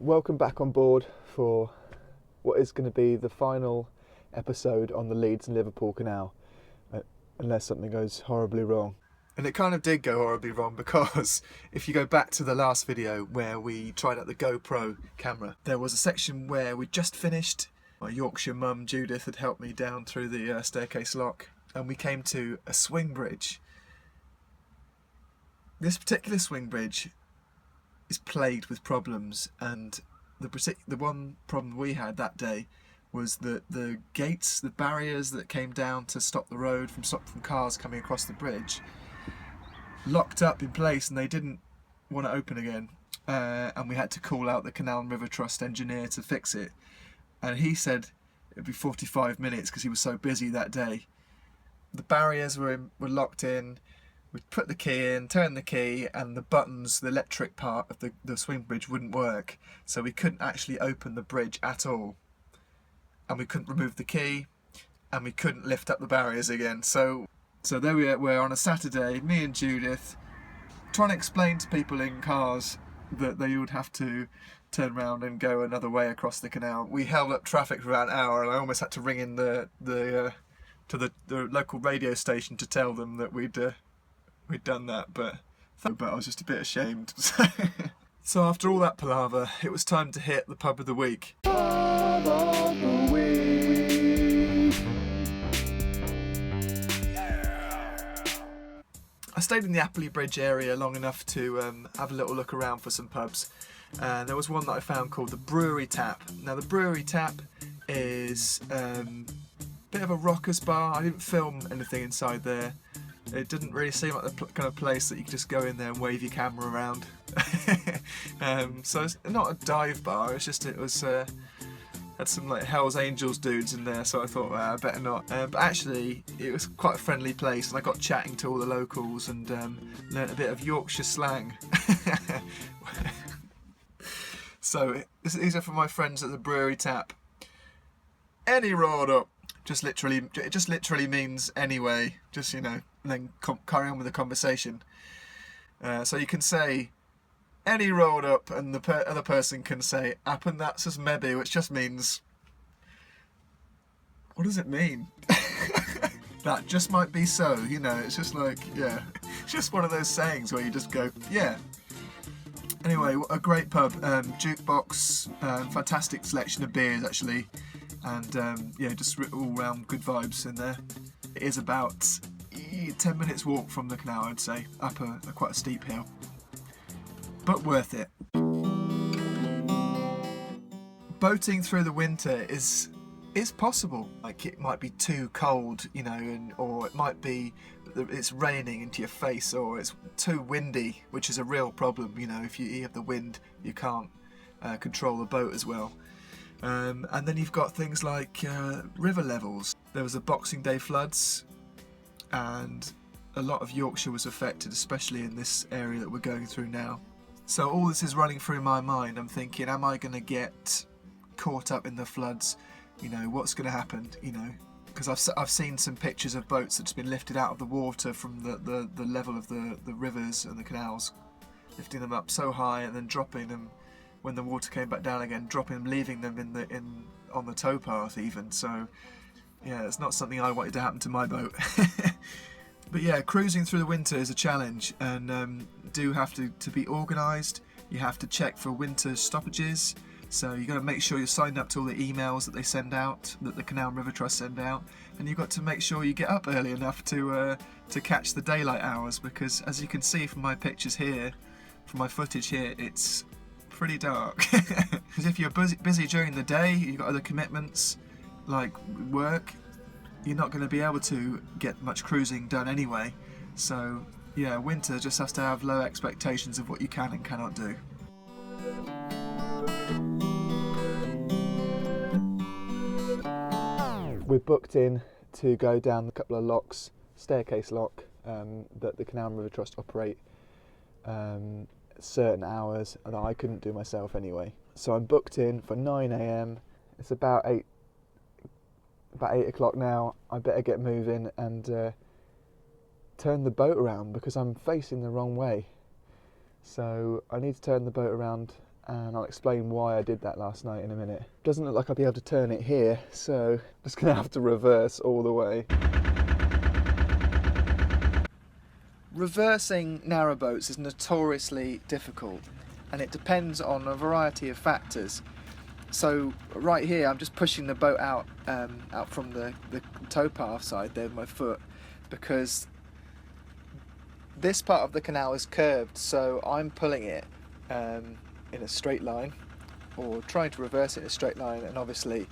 Welcome back on board for what is going to be the final episode on the Leeds and Liverpool canal, unless something goes horribly wrong. And it kind of did go horribly wrong, because if you go back to the last video where we tried out the GoPro camera, there was a section where we just finished. My Yorkshire mum Judith had helped me down through the staircase lock, and we came to a swing bridge. This particular swing bridge is plagued with problems, and the one problem we had that day was that the gates, the barriers that came down to stop the road from cars coming across the bridge, locked up in place, and they didn't want to open again, and we had to call out the Canal and River Trust engineer to fix it, and he said it'd be 45 minutes because he was so busy that day. The barriers were locked in. We'd put the key in, turn the key, and the buttons, the electric part of the swing bridge wouldn't work, so we couldn't actually open the bridge at all. And we couldn't remove the key, and we couldn't lift up the barriers again. So there we were on a Saturday, me and Judith, trying to explain to people in cars that they would have to turn around and go another way across the canal. We held up traffic for about an hour, and I almost had to ring in to the local radio station to tell them that we'd done that, but I was just a bit ashamed. So after all that palaver, it was time to hit the pub of the week. Pub of the week. I stayed in the Apperley Bridge area long enough to have a little look around for some pubs, and there was one that I found called the Brewery Tap. Now the Brewery Tap is a bit of a rockers bar. I didn't film anything inside there. It didn't really seem like the kind of place that you could just go in there and wave your camera around. So it's not a dive bar, it's just had some like Hell's Angels dudes in there, so I thought, I better not. But actually, it was quite a friendly place, and I got chatting to all the locals and learnt a bit of Yorkshire slang. So these are for my friends at the Brewery Tap. Any road up. It just literally means anyway, just, you know, and then carry on with the conversation. So you can say any road up, and the other person can say "Appen that's as maybe," which just means, what does it mean? That just might be so, you know. It's just like, yeah, it's just one of those sayings where you just go, yeah. Anyway, a great pub, jukebox, fantastic selection of beers actually. And yeah, just all round good vibes in there. It is about 10 minutes walk from the canal, I'd say, up quite a steep hill, but worth it. Boating through the winter is possible. Like, it might be too cold, you know, or it might be it's raining into your face, or it's too windy, which is a real problem. You know, if you have the wind, you can't control the boat as well. And then you've got things like river levels. There was a Boxing Day floods, and a lot of Yorkshire was affected, especially in this area that we're going through now. So all this is running through my mind. I'm thinking, am I going to get caught up in the floods? You know, what's going to happen? You know, because I've seen some pictures of boats that's been lifted out of the water from the level of the rivers and the canals, lifting them up so high and then dropping them when the water came back down again, leaving them on the towpath even. So yeah, it's not something I wanted to happen to my boat. But yeah, cruising through the winter is a challenge, and do have to be organised. You have to check for winter stoppages, so you've got to make sure you're signed up to all the emails that they send out, that the Canal and River Trust send out, and you've got to make sure you get up early enough to catch the daylight hours, because as you can see from my pictures here, from my footage here, it's pretty dark. Because if you're busy during the day, you've got other commitments like work, you're not going to be able to get much cruising done anyway. So yeah, winter just has to have low expectations of what you can and cannot do. We're booked in to go down a couple of locks, staircase lock, that the Canal and River Trust operate certain hours that I couldn't do myself anyway. So I'm booked in for 9 AM. It's about 8 o'clock now. I better get moving and turn the boat around, because I'm facing the wrong way. So I need to turn the boat around and I'll explain why I did that last night in a minute. Doesn't look like I'll be able to turn it here, so I'm just going to have to reverse all the way. Reversing narrowboats is notoriously difficult, and it depends on a variety of factors. So right here I'm just pushing the boat out from the towpath side there with my foot, because this part of the canal is curved, so I'm pulling it in a straight line, or trying to reverse it in a straight line, and obviously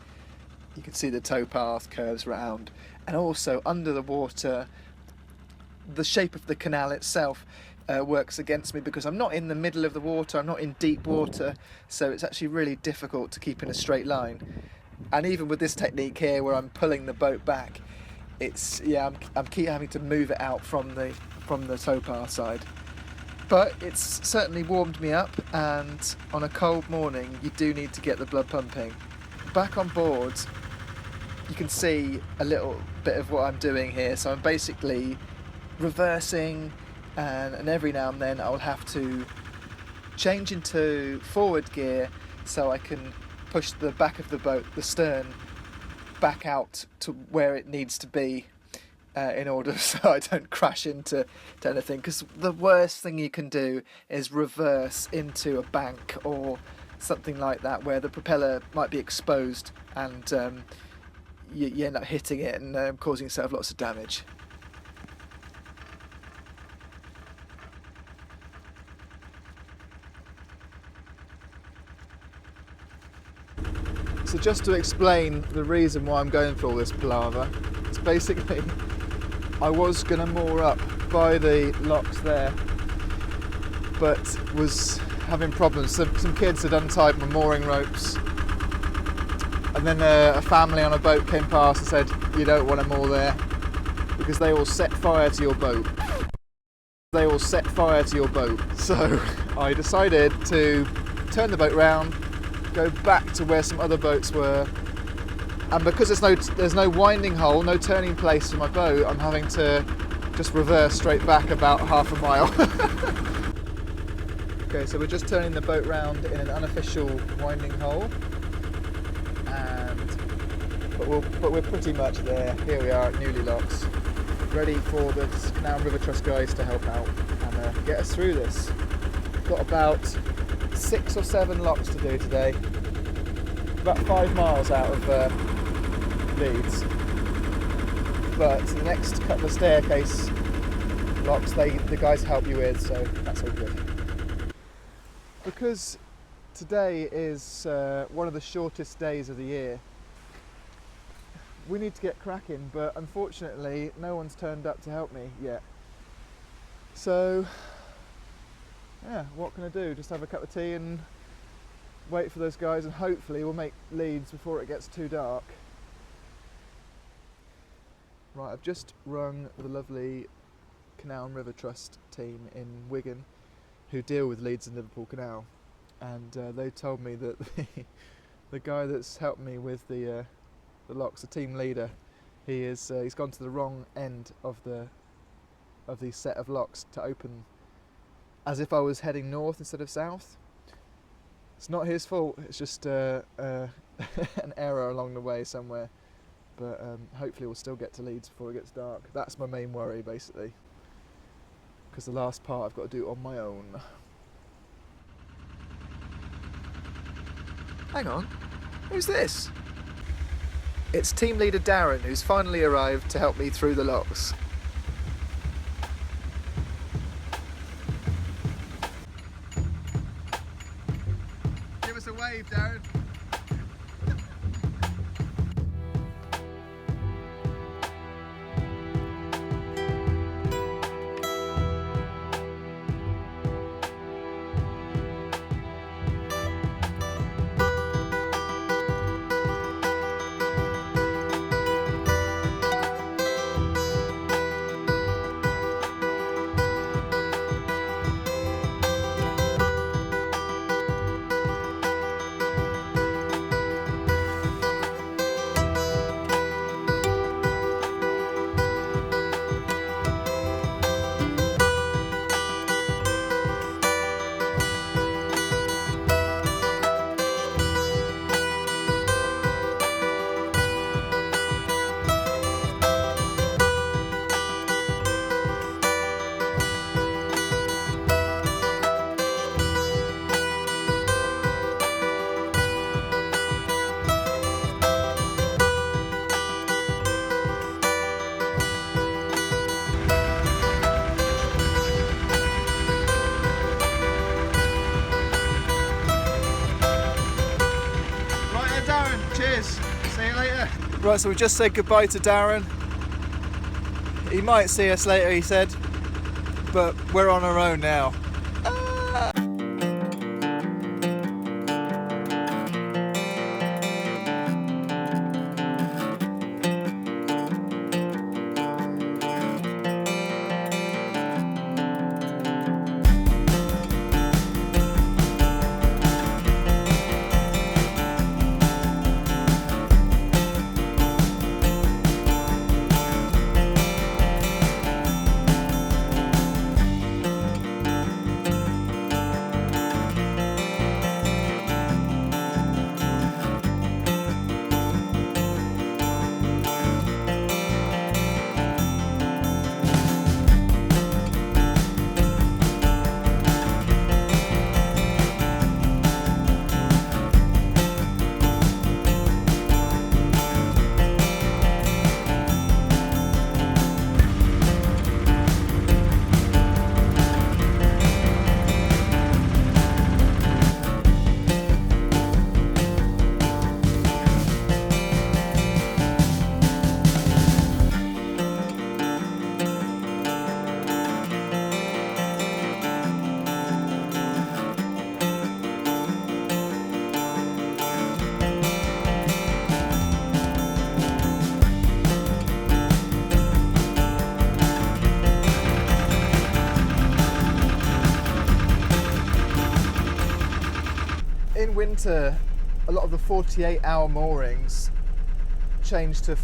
you can see the towpath curves round, and also under the water the shape of the canal itself works against me, because I'm not in the middle of the water, I'm not in deep water, so it's actually really difficult to keep in a straight line. And even with this technique here where I'm pulling the boat back, it's I'm keep having to move it out from the towpath side. But it's certainly warmed me up, and on a cold morning you do need to get the blood pumping. Back on board you can see a little bit of what I'm doing here, so I'm basically reversing, and every now and then I'll have to change into forward gear so I can push the back of the boat, the stern, back out to where it needs to be in order so I don't crash into anything, because the worst thing you can do is reverse into a bank or something like that where the propeller might be exposed, and you end up hitting it and causing yourself lots of damage. So just to explain the reason why I'm going through all this palaver, it's basically I was going to moor up by the locks there, but was having problems. Some kids had untied my mooring ropes, and then a family on a boat came past and said, you don't want to moor there because they will set fire to your boat. They will set fire to your boat. So I decided to turn the boat round, go back to where some other boats were, and because there's no winding hole, no turning place for my boat, I'm having to just reverse straight back about half a mile. Okay, so we're just turning the boat round in an unofficial winding hole, but we're pretty much there. Here we are at Newlay Locks, ready for the Canal and River Trust guys to help out and get us through this. We've got about 6 or 7 locks to do today, about 5 miles out of Leeds, but the next couple of staircase locks the guys help you with, so that's all good. Because today is one of the shortest days of the year, we need to get cracking, but unfortunately no one's turned up to help me yet. So yeah, what can I do? Just have a cup of tea and wait for those guys, and hopefully we'll make Leeds before it gets too dark. Right, I've just rung the lovely Canal and River Trust team in Wigan who deal with Leeds and Liverpool Canal, and they told me that the guy that's helped me with the locks, the team leader, he's gone to the wrong end of the set of locks to open, as if I was heading north instead of south. It's not his fault, it's just an error along the way somewhere. But hopefully we'll still get to Leeds before it gets dark. That's my main worry, basically, because the last part I've got to do on my own. Hang on, who's this? It's team leader Darren, who's finally arrived to help me through the locks. Give us a wave, Darren. See you later. Right, so we just said goodbye to Darren. He might see us later, he said, but we're on our own now. In winter, a lot of the 48-hour moorings change to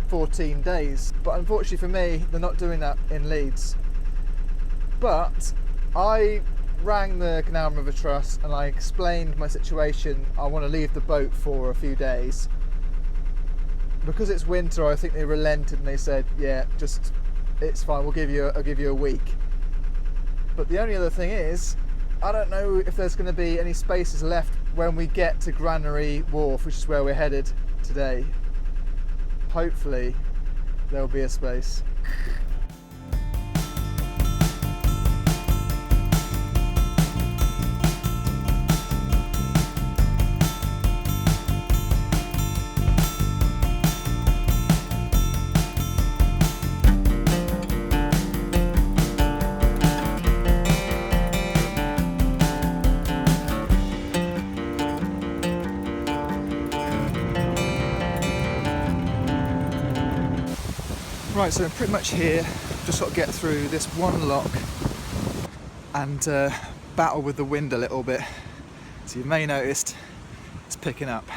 14 days, but unfortunately for me, they're not doing that in Leeds. But I rang the Canal River Trust and I explained my situation. I want to leave the boat for a few days. Because it's winter, I think they relented and they said, yeah, just, it's fine, I'll give you a week. But the only other thing is, I don't know if there's going to be any spaces left when we get to Granary Wharf, which is where we're headed today. Hopefully there'll be a space. Right, so I'm pretty much here. Just got to get through this one lock and battle with the wind a little bit. So you may notice it's picking up.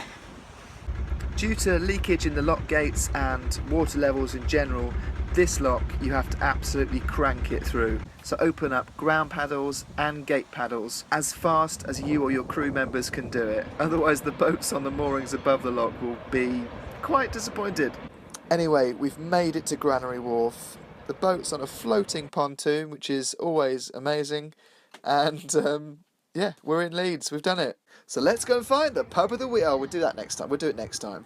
Due to leakage in the lock gates and water levels in general, this lock you have to absolutely crank it through. So open up ground paddles and gate paddles as fast as you or your crew members can do it. Otherwise the boats on the moorings above the lock will be quite disappointed. Anyway, we've made it to Granary Wharf. The boat's on a floating pontoon, which is always amazing. And yeah, we're in Leeds. We've done it. So let's go and find the pub of the week. Oh, we'll do that next time. We'll do it next time.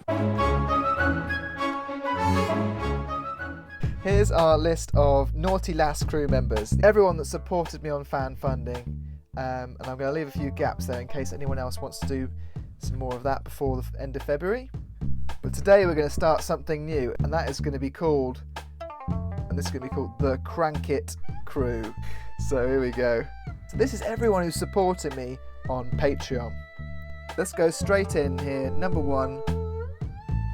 Here's our list of Naughty Lass crew members. Everyone that supported me on fan funding. And I'm going to leave a few gaps there in case anyone else wants to do some more of that before the end of February. But today we're going to start something new, and that is going to be called, the Crank It Crew. So here we go. So this is everyone who's supported me on Patreon. Let's go straight in here. Number 1,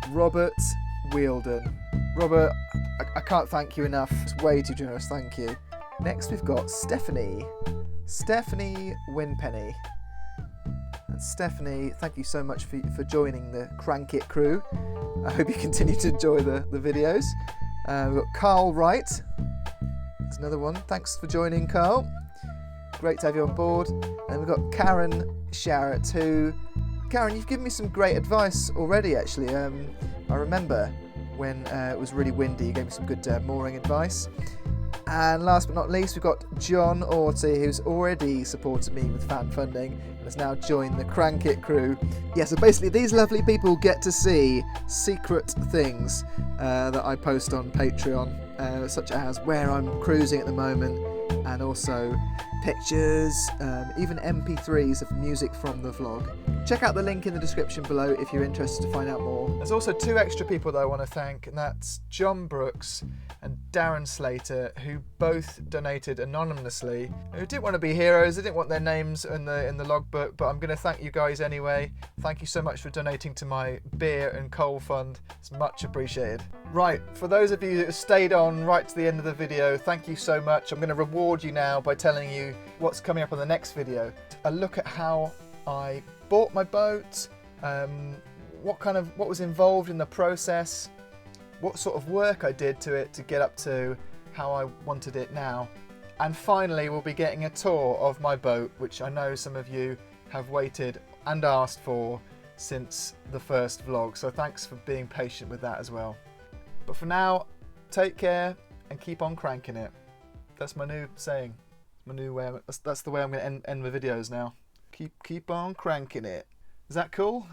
Robert Wielden. Robert, I can't thank you enough. It's way too generous, thank you. Next we've got Stephanie Winpenny. Stephanie, thank you so much for joining the Crank It crew. I hope you continue to enjoy the videos. We've got Carl Wright. That's another one. Thanks for joining, Carl. Great to have you on board. And we've got Karen Sharrett, Karen, you've given me some great advice already, actually. I remember when it was really windy, you gave me some good mooring advice. And last but not least, we've got John Orty, who's already supported me with fan funding and has now joined the Crank It crew. Yeah, so basically these lovely people get to see secret things that I post on Patreon, such as where I'm cruising at the moment, and also pictures, even MP3s of music from the vlog. Check out the link in the description below if you're interested to find out more. There's also 2 extra people that I want to thank, and that's John Brooks and Darren Slater, who both donated anonymously, who didn't want to be heroes, they didn't want their names in the logbook, but I'm going to thank you guys anyway. Thank you so much for donating to my beer and coal fund. It's much appreciated. Right, for those of you that have stayed on right to the end of the video, thank you so much. I'm going to reward you now by telling you what's coming up on the next video. A look at how I bought my boat, what was involved in the process, what sort of work I did to it to get up to how I wanted it now. And finally, we'll be getting a tour of my boat, which I know some of you have waited and asked for since the first vlog. So thanks for being patient with that as well. But for now, take care and keep on cranking it. That's my new saying. My new way. That's the way I'm going to end my videos now. Keep on cranking it. Is that cool?